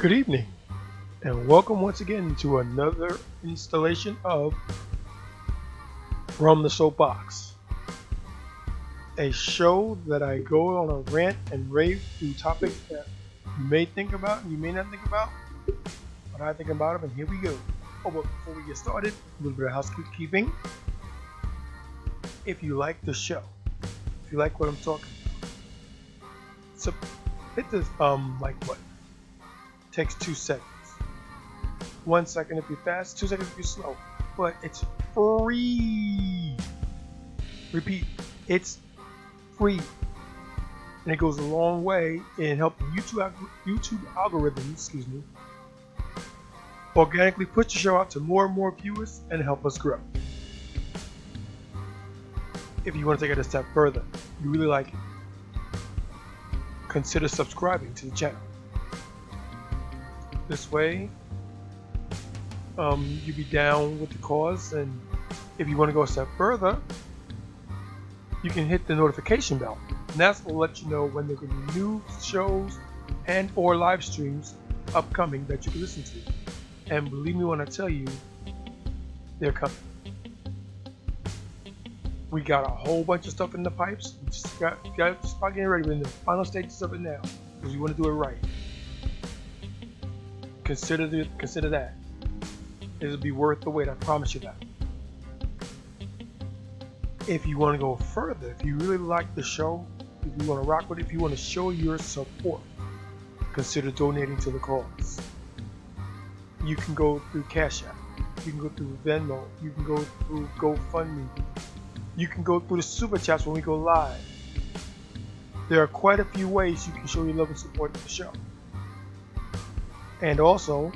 Good evening, and welcome once again to another installation of From the Soapbox, a show that I go on a rant and rave through topics that you may think about and you may not think about, but I think about them, and here we go. Oh, but before we get started, a little bit of housekeeping. If you like the show, if you like what I'm talking about, so hit this like button. Takes 2 seconds. 1 second if you're fast, 2 seconds if you're slow. But it's free. Repeat, it's free. And it goes a long way in helping YouTube algorithms, organically push the show out to more and more viewers and help us grow. If you want to take it a step further, you really like it, consider subscribing to the channel. This way, you'll be down with the cause, and if you want to go a step further, you can hit the notification bell, and that's will let you know when there could be new shows and or live streams upcoming that you can listen to. And believe me when I tell you, they're coming. We got a whole bunch of stuff in the pipes. We just got to start getting ready. We're in the final stages of it now because we want to do it right. Consider that. It'll be worth the wait. I promise you that. If you want to go further, if you really like the show, if you want to rock with it, if you want to show your support, consider donating to the cause. You can go through CashApp. You can go through Venmo. You can go through GoFundMe. You can go through the Super Chats when we go live. There are quite a few ways you can show your love and support to the show. And also,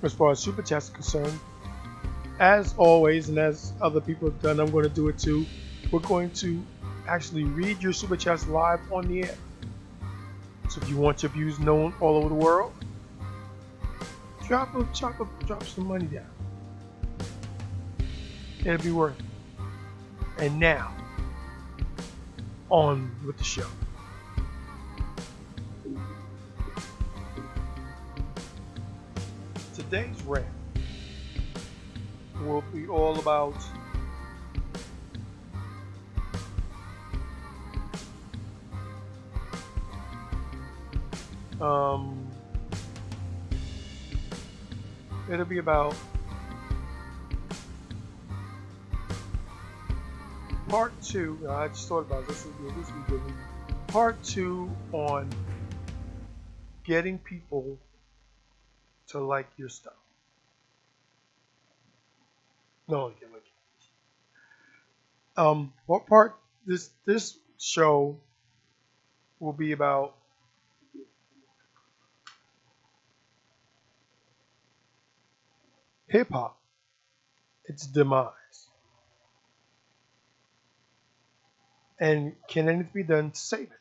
as far as Super Chats are concerned, as always, and as other people have done, I'm going to do it too. We're going to actually read your Super Chats live on the air. So if you want your views known all over the world, drop some money down. It'll be worth it. And now, on with the show. Today's rant will be all about it'll be about part 2. I just thought about this. This will be good. Part 2 on getting people to like your stuff. No, what part? This show will be about hip hop, its demise, and can anything be done to save it?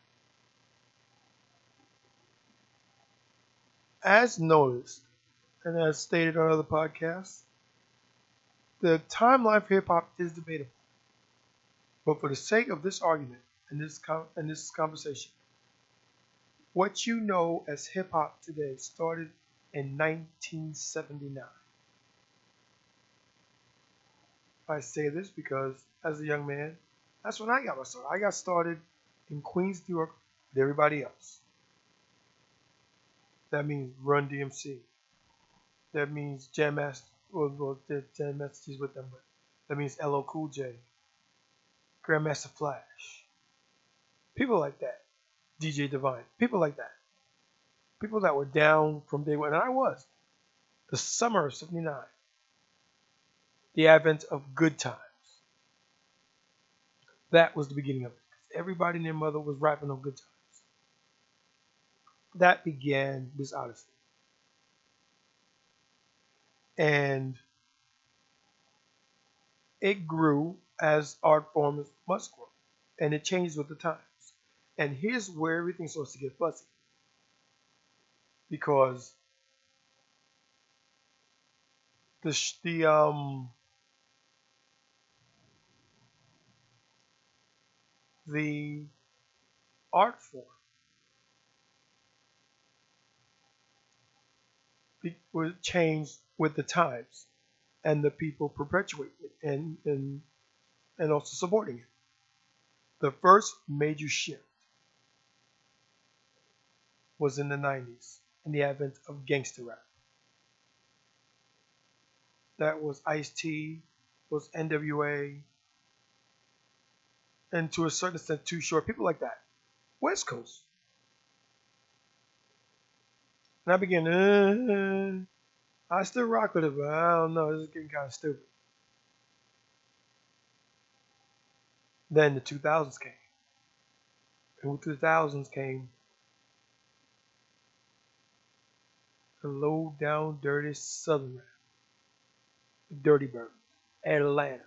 As noticed, and as stated on other podcasts, the timeline for hip hop is debatable. But for the sake of this argument and this conversation, what you know as hip hop today started in 1979. I say this because as a young man, that's when I got my start. I got started in Queens, New York with everybody else. That means Run DMC. That means Jam Master, well, Jam Master's with them, but that means LL Cool J, Grandmaster Flash, people like that, DJ Divine, people like that, people that were down from day one, and I was. The summer of '79, the advent of good times. That was the beginning of it. Everybody and their mother was rapping on good times. That began this odyssey. And it grew as art forms must grow. And it changed with the times. And here's where everything starts to get fuzzy. Because the art form was changed with the times and the people perpetuating it and also supporting it. The first major shift was in the 90s in the advent of gangster rap. That was Ice-T, was NWA, and to a certain extent Too Short, people like that. West Coast. And I began, I still rock with it, but I don't know, this is getting kind of stupid. Then the 2000s came. And with the 2000s came the low down, dirty Southern rap. Dirty Bird, Atlanta.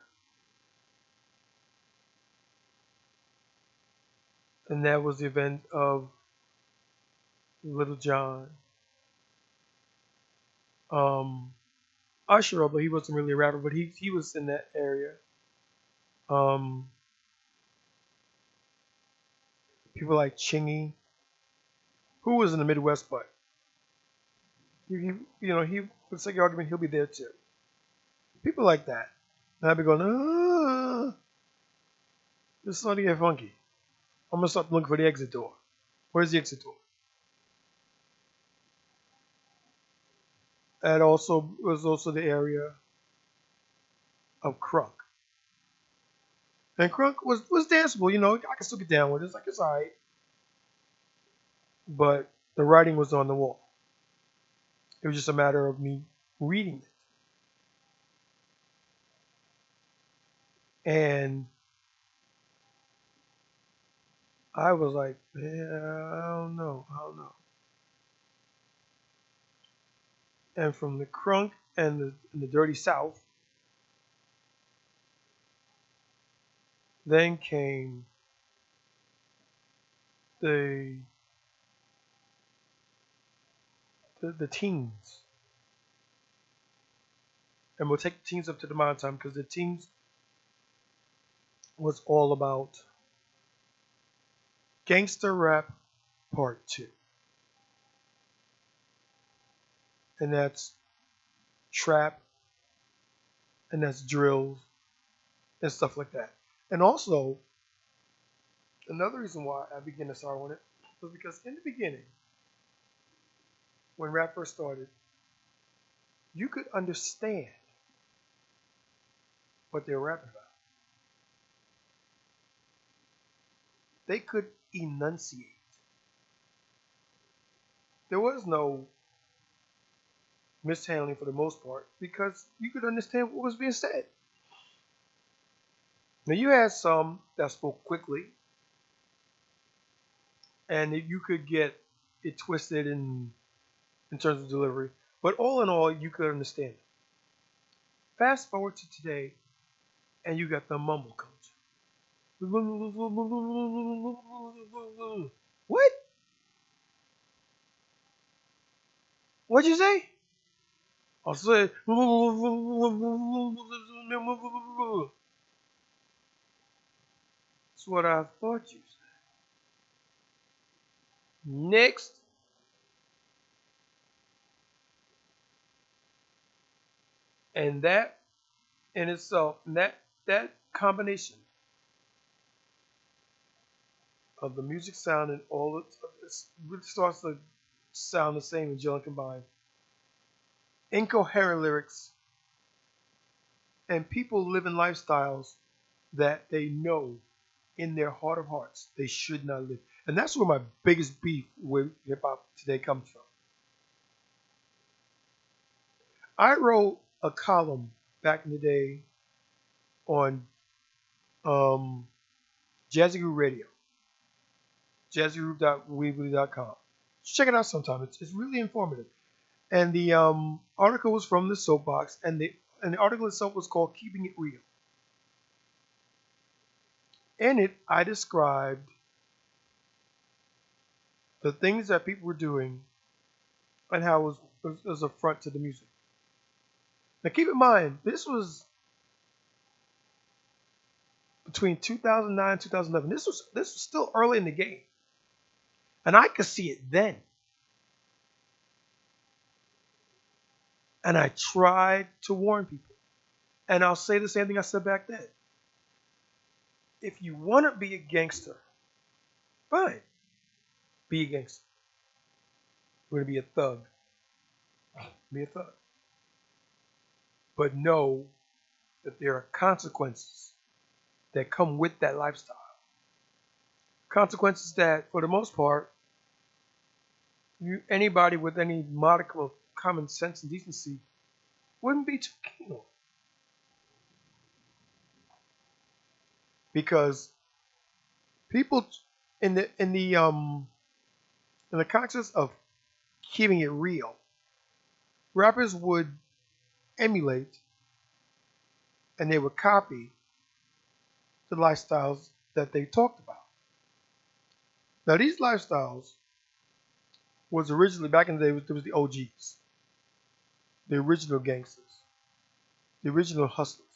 And that was the event of Little John. Um, Usher, but he wasn't really a rapper, but he was in that area. Um, People like Chingy, who was in the Midwest, but he for the sake of argument, he'll be there too. People like that. And I'd be going, this is starting to get funky. I'm gonna start looking for the exit door. Where's the exit door? That also was also the area of crunk. And crunk was danceable, I can still get down with it. It's like it's alright. But the writing was on the wall. It was just a matter of me reading it. And I was like, yeah, I don't know. And from the crunk and the dirty South, then came the the teens. And we'll take the teens up to the modern time because the teens was all about gangster rap part two. And that's trap and that's drills and stuff like that. And also, another reason why I began to start on it was because in the beginning, when rap first started, you could understand what they were rapping about. They could enunciate. There was no mishandling for the most part because you could understand what was being said. Now you had some that spoke quickly and you could get it twisted in terms of delivery, but all in all, you could understand it. Fast forward to today, and you got the mumble culture. What? What'd you say? I said. That's what I thought you said. Next, and that in itself, that combination of the music sound and all it really starts to sound the same and gel and combine. Incoherent lyrics and people living lifestyles that they know in their heart of hearts they should not live. And that's where my biggest beef with hip hop today comes from. I wrote a column back in the day on Jazzy Groove Radio, jazzygroove.weebly.com. Check it out sometime. It's really informative. And the article was from the Soapbox, and the article itself was called "Keeping It Real." In it, I described the things that people were doing and how it was a front to the music. Now, keep in mind, this was between 2009 and 2011. This was still early in the game, and I could see it then. And I tried to warn people. And I'll say the same thing I said back then. If you want to be a gangster, fine, be a gangster. You want to be a thug, be a thug. But know that there are consequences that come with that lifestyle. Consequences that, for the most part, anybody with any modicum of common sense and decency wouldn't be too keen on. Because people in the context of keeping it real, rappers would emulate and they would copy the lifestyles that they talked about. Now these lifestyles was originally back in the day there was the OGs, the original gangsters, the original hustlers.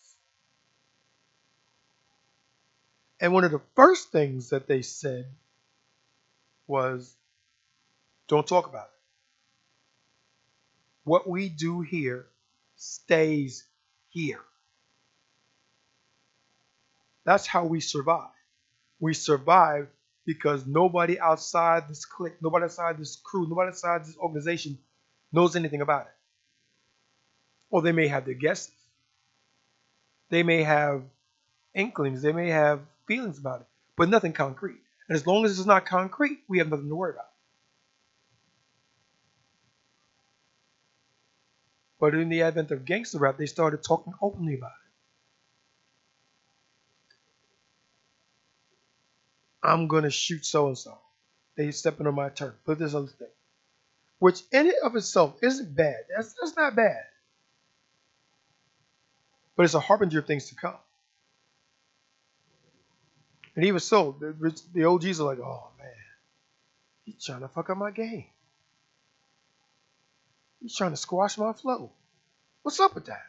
And one of the first things that they said was, don't talk about it. What we do here stays here. That's how we survive. We survive because nobody outside this clique, nobody outside this crew, nobody outside this organization knows anything about it. Or they may have their guesses. They may have inklings. They may have feelings about it, but nothing concrete. And as long as it's not concrete, we have nothing to worry about. But in the advent of gangster rap, they started talking openly about it. I'm going to shoot so-and-so. They stepping on my turf. Put this other thing. Which in and of itself isn't bad. That's not bad. But it's a harbinger of things to come. And even so, the OGs are like, oh man, he's trying to fuck up my game. He's trying to squash my flow. What's up with that?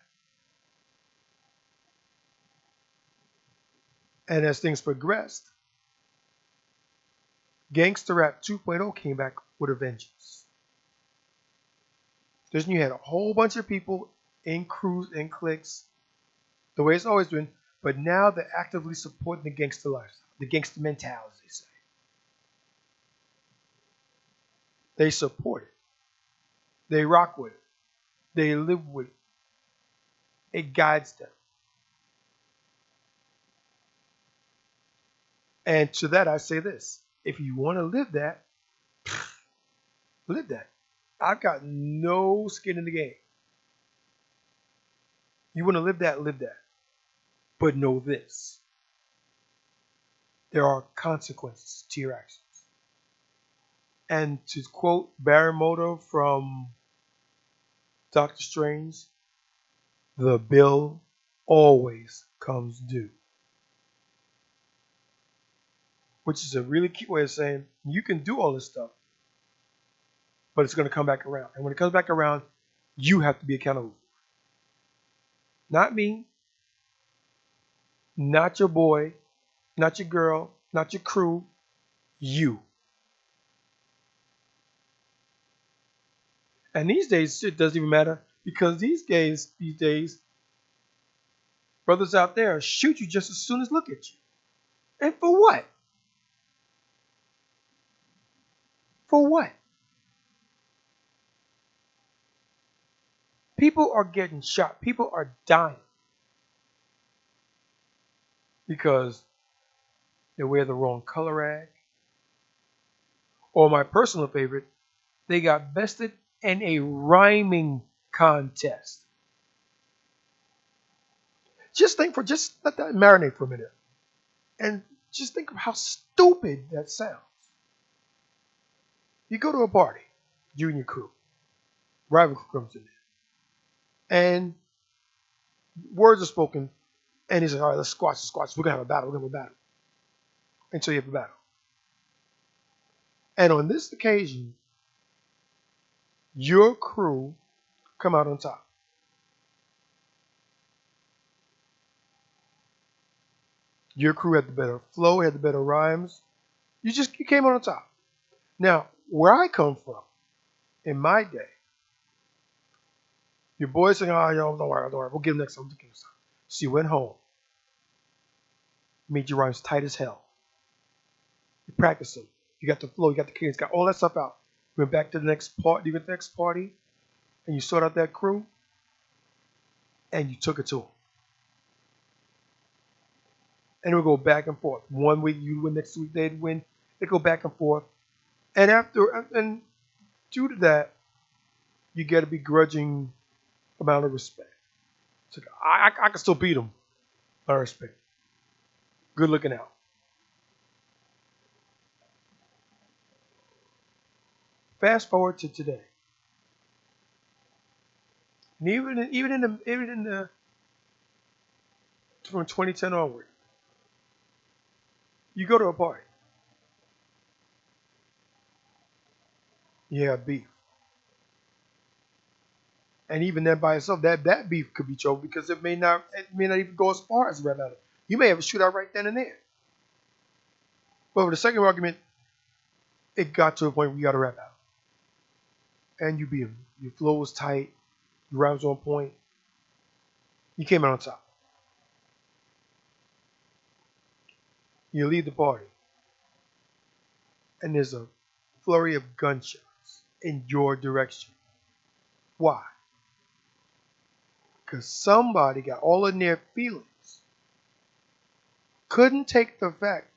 And as things progressed, Gangster Rap 2.0 came back with a vengeance. Then you had a whole bunch of people in crews and cliques, the way it's always been, but now they're actively supporting the gangster lifestyle, the gangster mentality, as they say. They support it. They rock with it. They live with it. It guides them. And to that I say this. If you want to live that, live that. I've got no skin in the game. You want to live that, live that. But know this. There are consequences to your actions. And to quote Barrymoto from Doctor Strange, the bill always comes due. Which is a really cute way of saying you can do all this stuff, but it's going to come back around. And when it comes back around, you have to be accountable. Not me, not your boy, not your girl, not your crew, you. And these days, it doesn't even matter because these days, brothers out there shoot you just as soon as look at you. And for what? For what? People are getting shot. People are dying because they wear the wrong color rag. Or my personal favorite, they got bested in a rhyming contest. Just let that marinate for a minute. And just think of how stupid that sounds. You go to a party, you and your crew, rival crew comes in there, and words are spoken, and he's like, all right, let's squash. We're going to have a battle. And so you have a battle. And on this occasion, your crew come out on top. Your crew had the better flow, had the better rhymes. You came on top. Now, where I come from, in my day, Your boys saying, "Oh, yo, don't worry, we'll give him next time." So you went home, made your rhymes tight as hell. You practiced them. You got the flow, you got the cadence, got all that stuff out. You went back to the next part. You went to the next party, and you sorted out that crew, and you took it to them. And it would go back and forth. One week you win, next week they'd win. They go back and forth, and due to that, you get a begrudging amount of respect. It's like, I can still beat them. I respect. Good looking out. Fast forward to today, and even in the from 2010 onward, you go to a party, you have beef, and even then by itself, that beef could be choked because it may not even go as far as rap battle. You may have a shootout right then and there. But with the second argument, it got to a point where you got to rap out, and you beat him. Your flow was tight, your rhymes on point. You came out on top. You leave the party, and there's a flurry of gunshots in your direction. Why? Because somebody got all in their feelings. Couldn't take the fact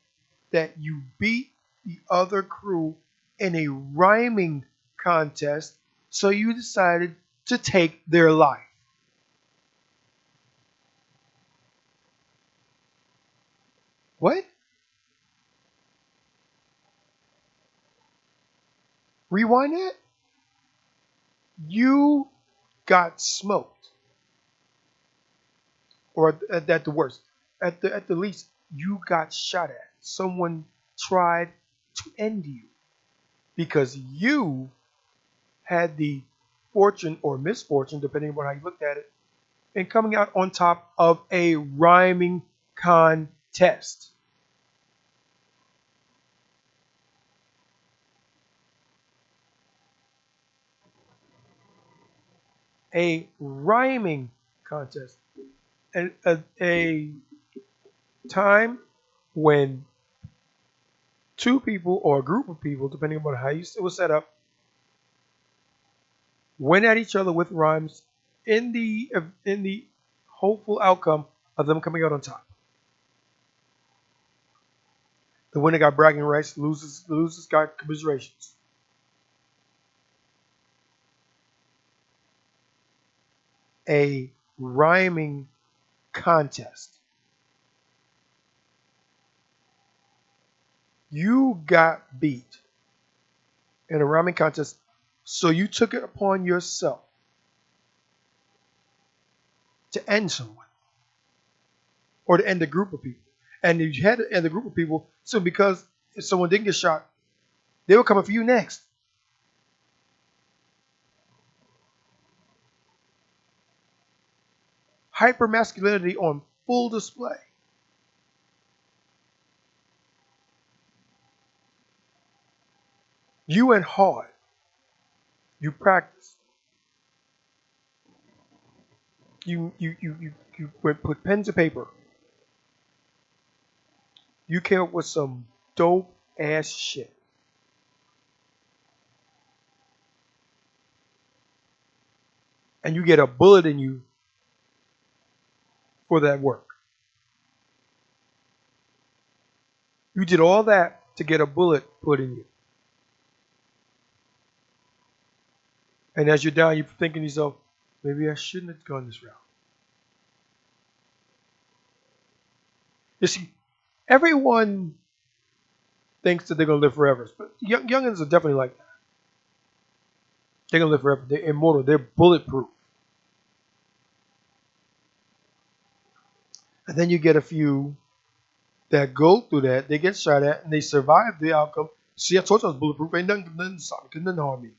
that you beat the other crew in a rhyming contest, so you decided to take their life. What? Rewind that? You got smoked. Or at the worst. At the least, you got shot at. Someone tried to end you because you had the fortune or misfortune, depending on how you looked at it, in coming out on top of a rhyming contest. A rhyming contest. And a time when two people or a group of people, depending upon how it was set up, went at each other with rhymes in the hopeful outcome of them coming out on top. The winner got bragging rights, the losers got commiserations. A rhyming contest. You got beat in a rhyming contest, so you took it upon yourself to end someone or to end a group of people. And you had to end a group of people, so because if someone didn't get shot, they were coming for you next. Hyper masculinity on full display. You went hard. You practiced. You went put pen to paper. You came up with some dope ass shit. And you get a bullet in you for that work. You did all that to get a bullet put in you. And as you're down, you're thinking to yourself, maybe I shouldn't have gone this route. You see, everyone thinks that they're going to live forever. But youngins are definitely like that. They're going to live forever. They're immortal. They're bulletproof. And then you get a few that go through that. They get shot at and they survive the outcome. See, I told you I was bulletproof. Ain't nothing harm me.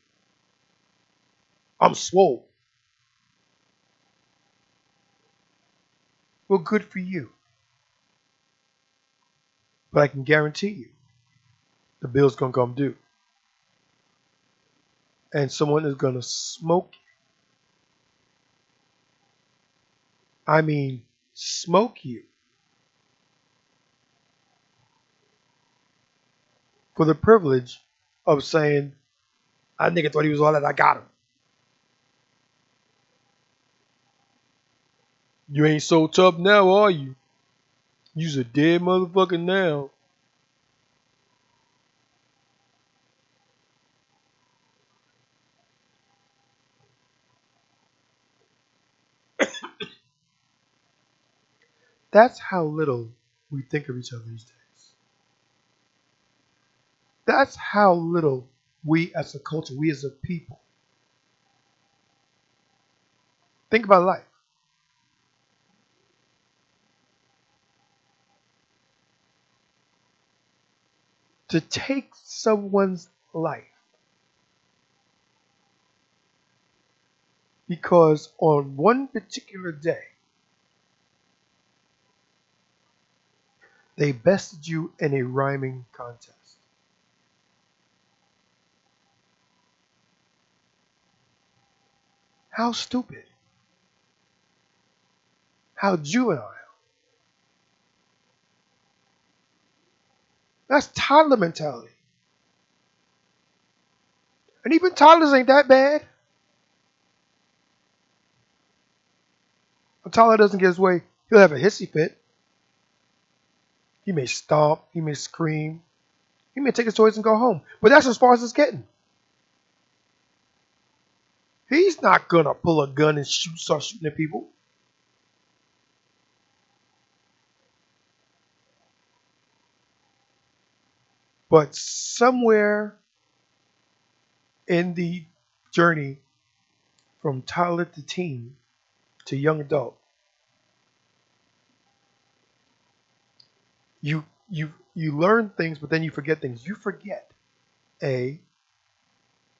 I'm swole. Well, good for you. But I can guarantee you the bill's going to come due. And someone is going to smoke you I mean, smoke you for the privilege of saying, I nigga thought he was all that, I got him. You ain't so tough now, are you? You's a dead motherfucker now. That's how little we think of each other these days. That's how little we as a culture, we as a people, think about life. To take someone's life because on one particular day they bested you in a rhyming contest. How stupid. How juvenile. That's toddler mentality. And even toddlers ain't that bad. A toddler doesn't get his way, he'll have a hissy fit. He may stomp, he may scream, he may take his toys and go home. But that's as far as it's getting. He's not gonna pull a gun and start shooting at people. But somewhere in the journey from toddler to teen to young adult, you learn things, but then you forget things. You forget a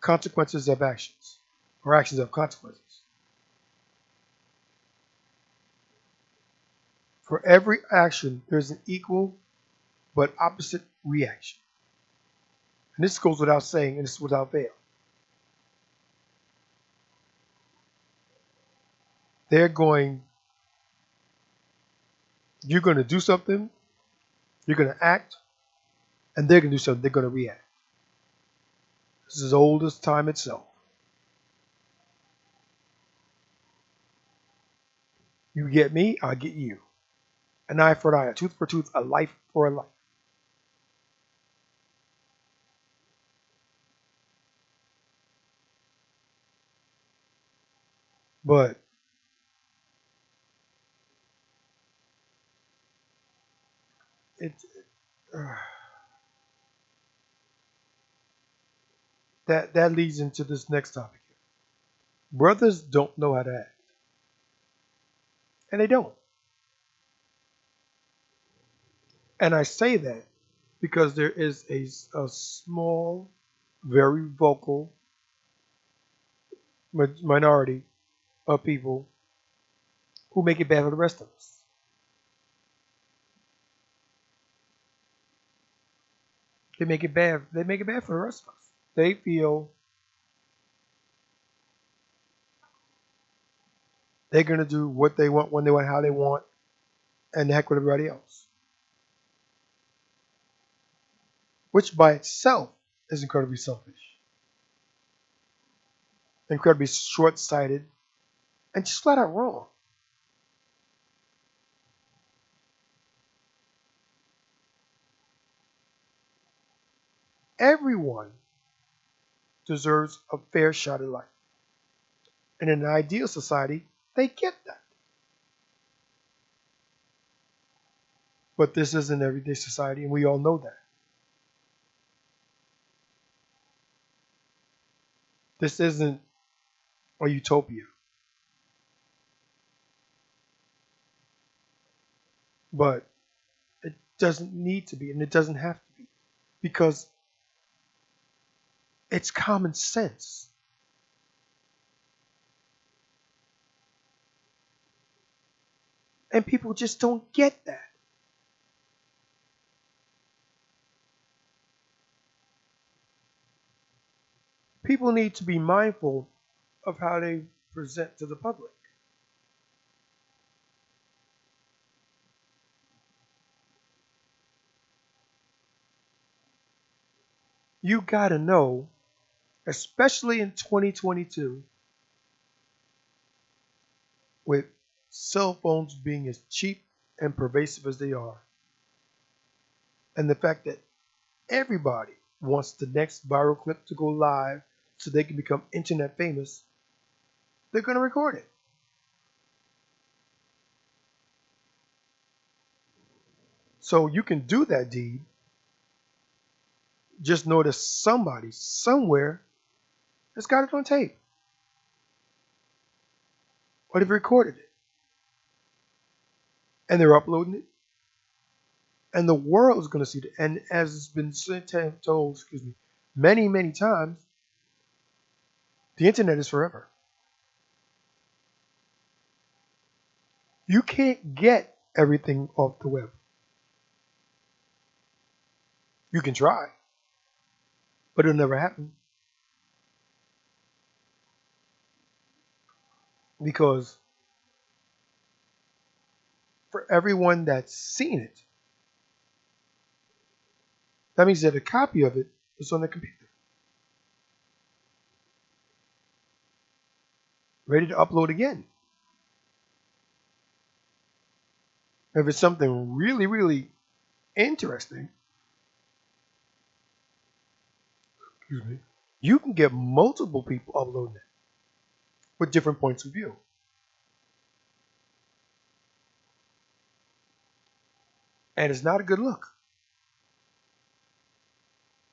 consequences of actions or actions of consequences. For every action, there's an equal but opposite reaction. And this goes without saying, and this is without fail. They're going, you're going to do something, you're going to act, and they're going to do something, they're going to react. This is as old as time itself. You get me, I get you. An eye for an eye, a tooth for a tooth, a life for a life. But it uh, that leads into this next topic here. Brothers don't know how to act, and they don't. And I say that because there is a small, very vocal minority of people who make it bad for the rest of us. They make it bad. They make it bad for the rest of us. They feel they're gonna do what they want, when they want, how they want, and the heck with everybody else. Which by itself is incredibly selfish, incredibly short-sighted, and just flat out wrong. Everyone deserves a fair shot at life. And in an ideal society, they get that. But this isn't everyday society, and we all know that. This isn't a utopia. But it doesn't need to be, and it doesn't have to be. Because it's common sense. And people just don't get that. People need to be mindful of how they present to the public. You gotta know, especially in 2022, with cell phones being as cheap and pervasive as they are, and the fact that everybody wants the next viral clip to go live so they can become internet famous, they're going to record it. So you can do that deed. Just know that somebody somewhere has got it on tape or they've recorded it and they're uploading it. And the world is going to see it. And as it's been told, many, many times, the internet is forever. You can't get everything off the web. You can try, but it'll never happen because for everyone that's seen it, that means that a copy of it is on the computer, ready to upload again. If it's something really, really interesting, you can get multiple people uploading it with different points of view. And it's not a good look.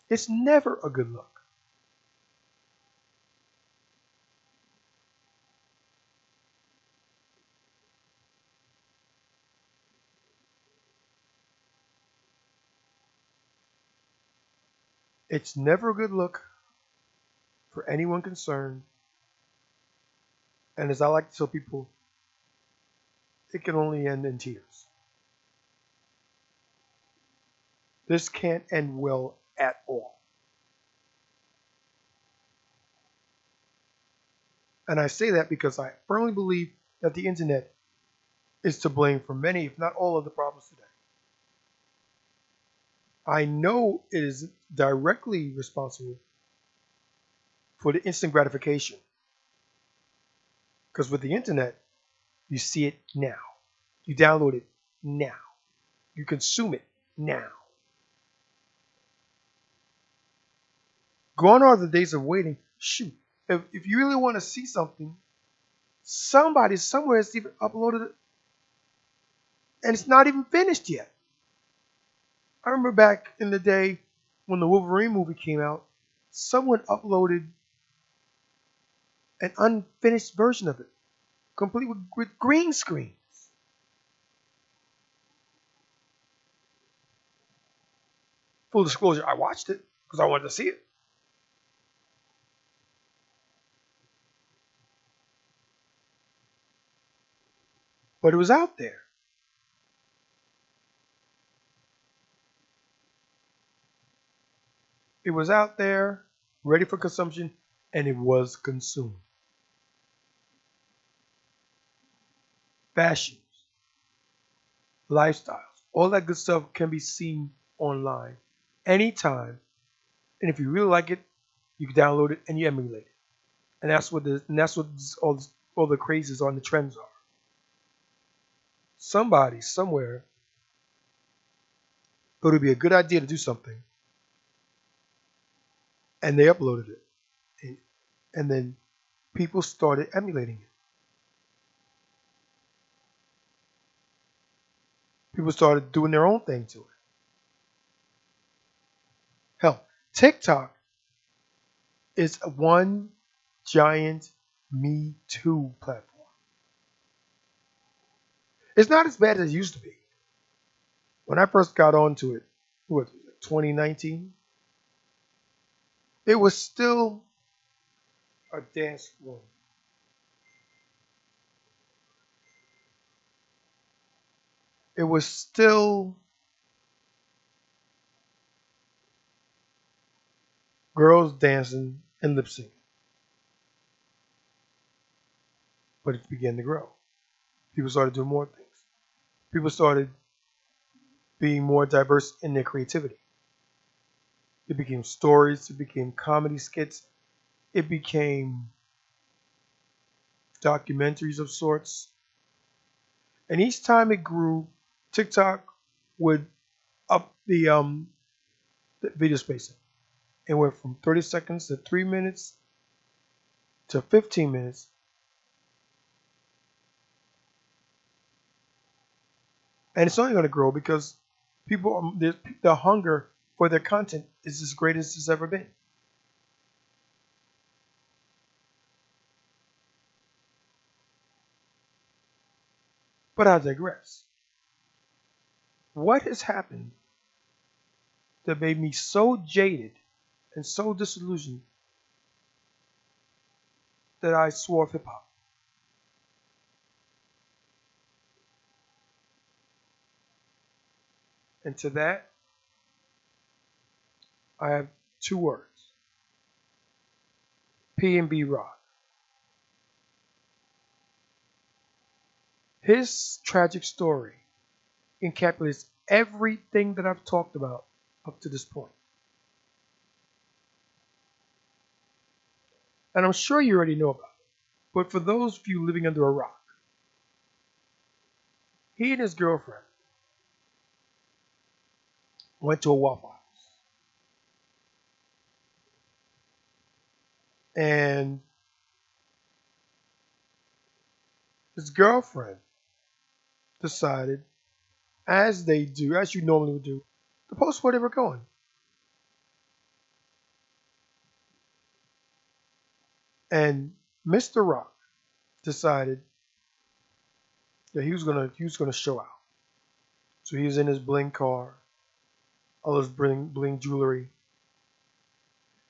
It's never a good look. It's never a good look for anyone concerned. And as I like to tell people, it can only end in tears. This can't end well at all. And I say that because I firmly believe that the internet is to blame for many, if not all, of the problems today. I know it is directly responsible for the instant gratification. Because with the internet, you see it now. You download it now. You consume it now. Gone are the days of waiting. Shoot, if you really want to see something, somebody somewhere has even uploaded it, and it's not even finished yet. I remember back in the day when the Wolverine movie came out, someone uploaded an unfinished version of it, complete with green screens. Full disclosure, I watched it because I wanted to see it. But it was out there. It was out there, ready for consumption, and it was consumed. Fashions, lifestyles, all that good stuff can be seen online anytime. And if you really like it, you can download it and you emulate it. And that's what all the crazes on the trends are. Somebody somewhere thought it would be a good idea to do something, and they uploaded it, and then people started emulating it. People started doing their own thing to it. Hell, TikTok is one giant Me Too platform. It's not as bad as it used to be. When I first got onto it, what was it, 2019? It was still a dance floor. It was still girls dancing and lip syncing. But it began to grow. People started doing more things. People started being more diverse in their creativity. It became stories. It became comedy skits. It became documentaries of sorts. And each time it grew, TikTok would up the video spacing. It went from 30 seconds to 3 minutes to 15 minutes. And it's only going to grow because people, the hunger for their content is as great as it's ever been. But I digress. What has happened that made me so jaded and so disillusioned that I swore off hip hop? And to that, I have two words: P&B Rock. His tragic story encapsulates everything that I've talked about up to this point. And I'm sure you already know about it. But for those of you living under a rock, he and his girlfriend went to a Waffle House. And his girlfriend decided, as they do, as you normally would do, to post where they were going. And Mr. Rock decided that he was gonna show out. So he was in his bling car, all his bling jewelry,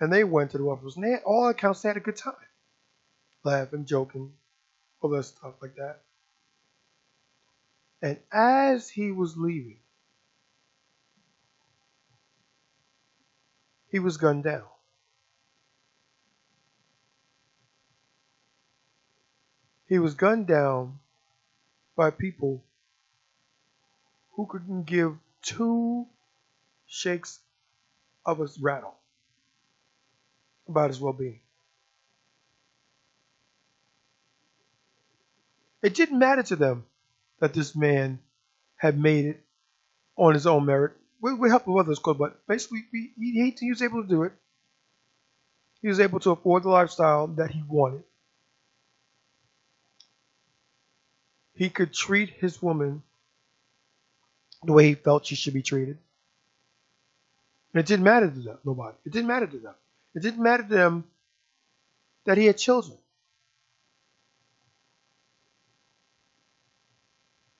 and they went to the Waffle House. And they had, all accounts, they had a good time, laughing, joking, all that stuff like that. And as he was leaving, he was gunned down. He was gunned down by people who couldn't give two shakes of a rattle about his well-being. It didn't matter to them that this man had made it on his own merit, with help of others, but basically he was able to do it. He was able to afford the lifestyle that he wanted. He could treat his woman the way he felt she should be treated. And it didn't matter to them, nobody. It didn't matter to them. It didn't matter to them that he had children.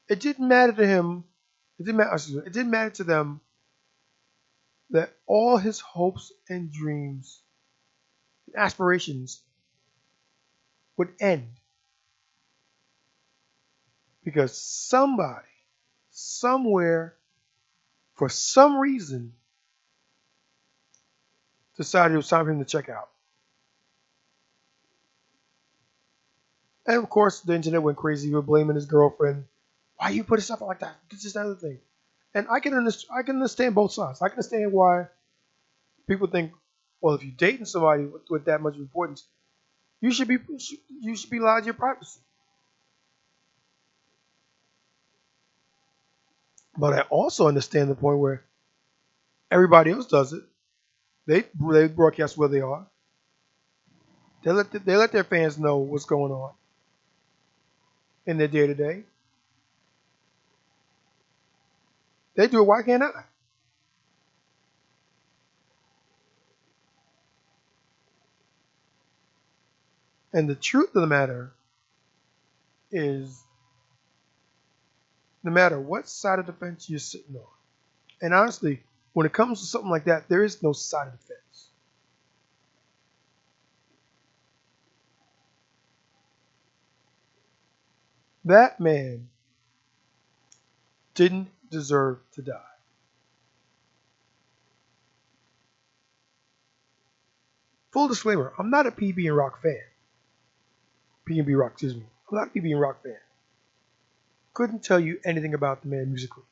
It didn't matter to him. It didn't matter to them that all his hopes and dreams and aspirations would end because somebody, somewhere, for some reason, decided it was time for him to check out. And of course, the internet went crazy. He was blaming his girlfriend. Why you put stuff like that? This is the other thing. And I can understand both sides. I can understand why people think, well, if you're dating somebody with that much importance, you should be allowed your privacy. But I also understand the point where everybody else does it. They broadcast where they are. They let their fans know what's going on in their day to day. They do it. Why can't I? And the truth of the matter is, no matter what side of the fence you're sitting on, and honestly, when it comes to something like that, there is no side of the fence. That man didn't deserve to die. Full disclaimer, I'm not a PB and Rock fan. PB Rock, excuse me. I'm not a PB and Rock fan. Couldn't tell you anything about the man musically.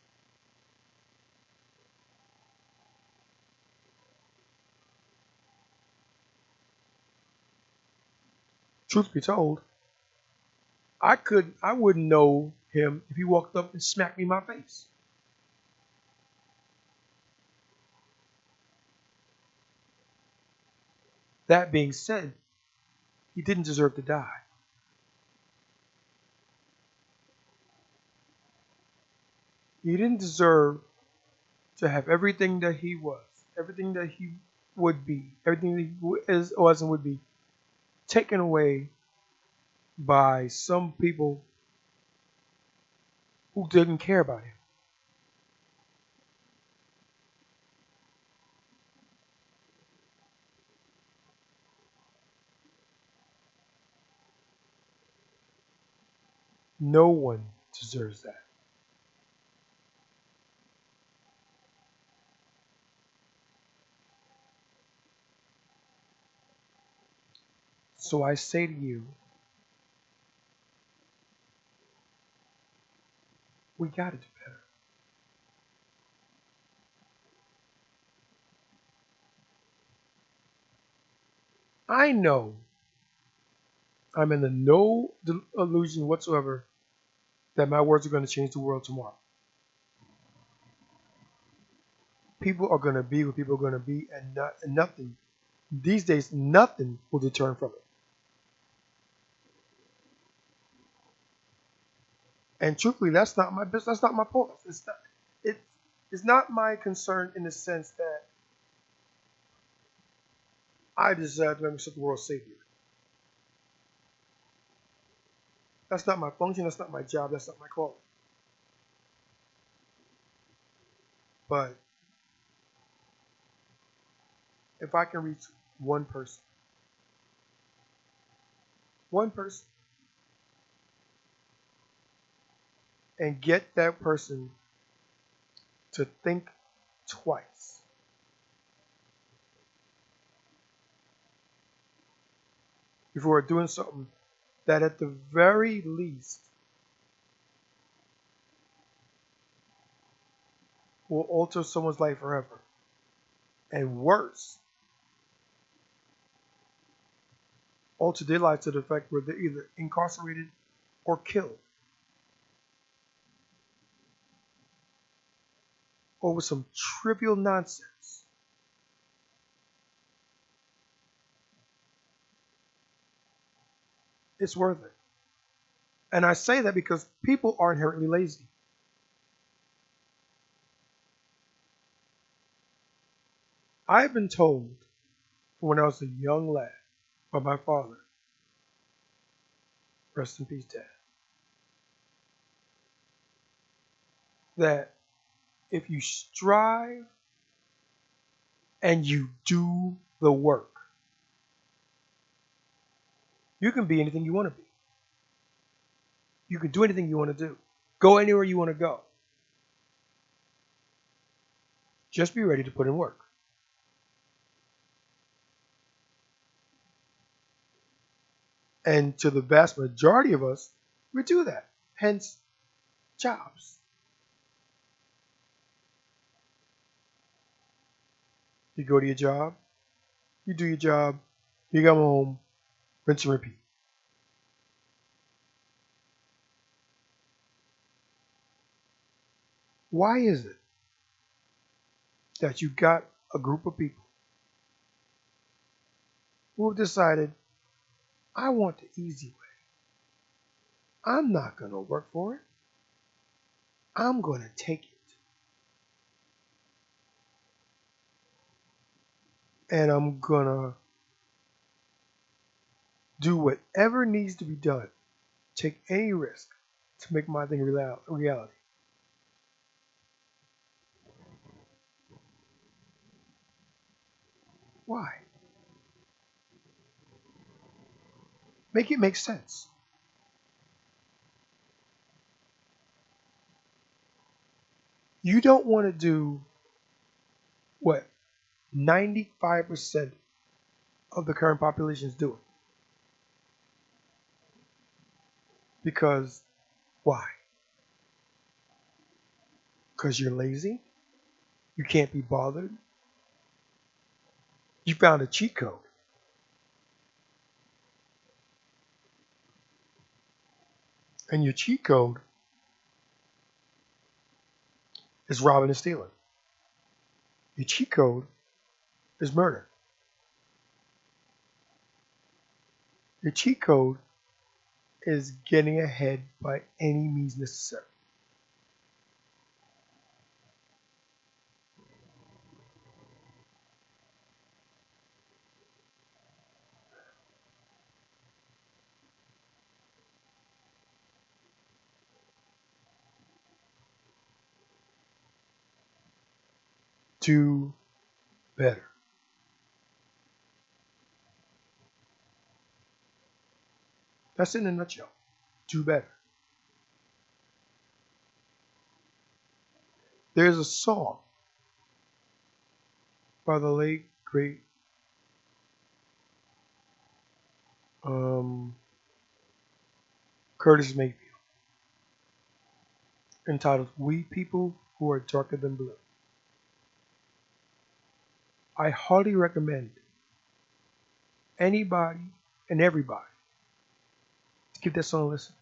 Truth be told, I wouldn't know him if he walked up and smacked me in my face. That being said, he didn't deserve to die. He didn't deserve to have everything that he was, everything that he would be, everything that he is, was and would be taken away by some people who didn't care about him. No one deserves that. So I say to you, we got to do better. I know I'm in the no illusion whatsoever that my words are going to change the world tomorrow. People are going to be what people are going to be, and nothing these days, nothing will deter from it. And truthfully, that's not my business. That's not my point. It, it's not my concern in the sense that I desire to make myself the world's savior. That's not my function. That's not my job. That's not my calling. But if I can reach one person, one person, and get that person to think twice before doing something that at the very least will alter someone's life forever. And worse, alter their life to the effect where they're either incarcerated or killed over some trivial nonsense. It's worth it. And I say that because people are inherently lazy. I've been told from when I was a young lad by my father, rest in peace, Dad, that if you strive and you do the work, you can be anything you want to be. You can do anything you want to do. Go anywhere you want to go. Just be ready to put in work. And to the vast majority of us, we do that. Hence, jobs. You go to your job, you do your job, you come home, rinse and repeat. Why is it that you got a group of people who have decided, I want the easy way. I'm not going to work for it. I'm going to take it. And I'm going to do whatever needs to be done. Take any risk to make my thing reality. Why? Make it make sense. You don't want to do what 95% of the current population is doing. Because why? Because you're lazy? You can't be bothered? You found a cheat code. And your cheat code is robbing and stealing. Your cheat code is murder. Your cheat code is getting ahead by any means necessary. Do better. That's in a nutshell. Do better. There's a song by the late great um, Curtis Mayfield entitled "We People Who Are Darker Than Blue." I highly recommend anybody and everybody to give that song a listen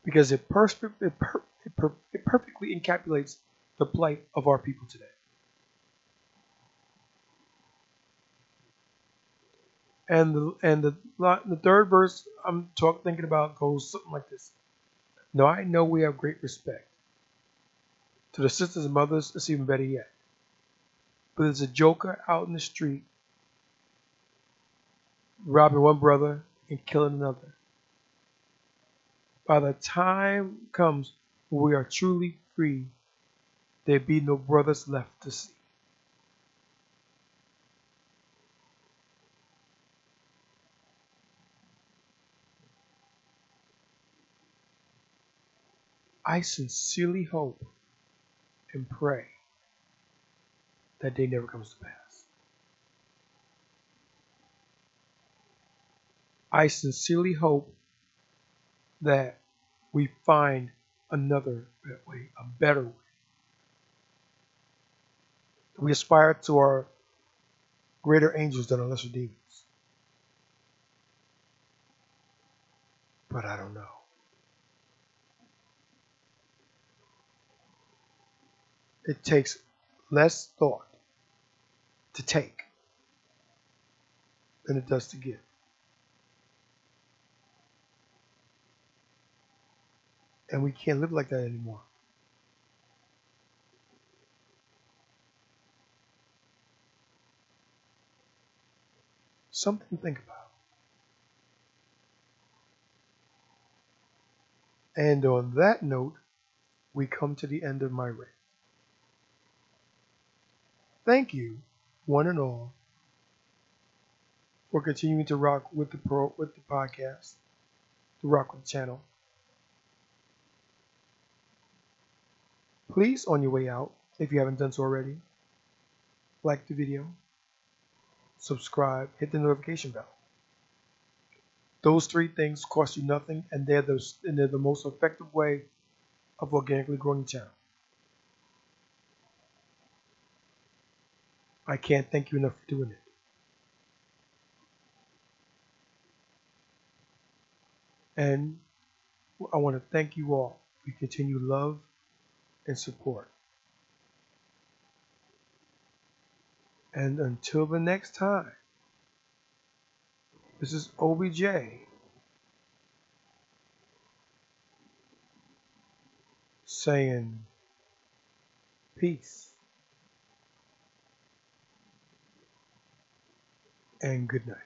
because it perfectly encapsulates the plight of our people today. And the third verse thinking about goes something like this. Now I know we have great respect. To the sisters and mothers, it's even better yet. But there's a joker out in the street robbing one brother and killing another. By the time comes when we are truly free, there be no brothers left to see. I sincerely hope and pray that day never comes to pass. I sincerely hope that we find another way, a better way. We aspire to our greater angels than our lesser demons. But I don't know. It takes less thought to take than it does to give. And we can't live like that anymore. Something to think about. And on that note, we come to the end of my rant. Thank you, one and all, for continuing to rock with the podcast, to rock with the channel. Please, on your way out, if you haven't done so already, like the video, subscribe, hit the notification bell. Those three things cost you nothing, and they're the most effective way of organically growing the channel. I can't thank you enough for doing it. And I want to thank you all for your continued love and support. And until the next time, this is OBJ saying peace and good night.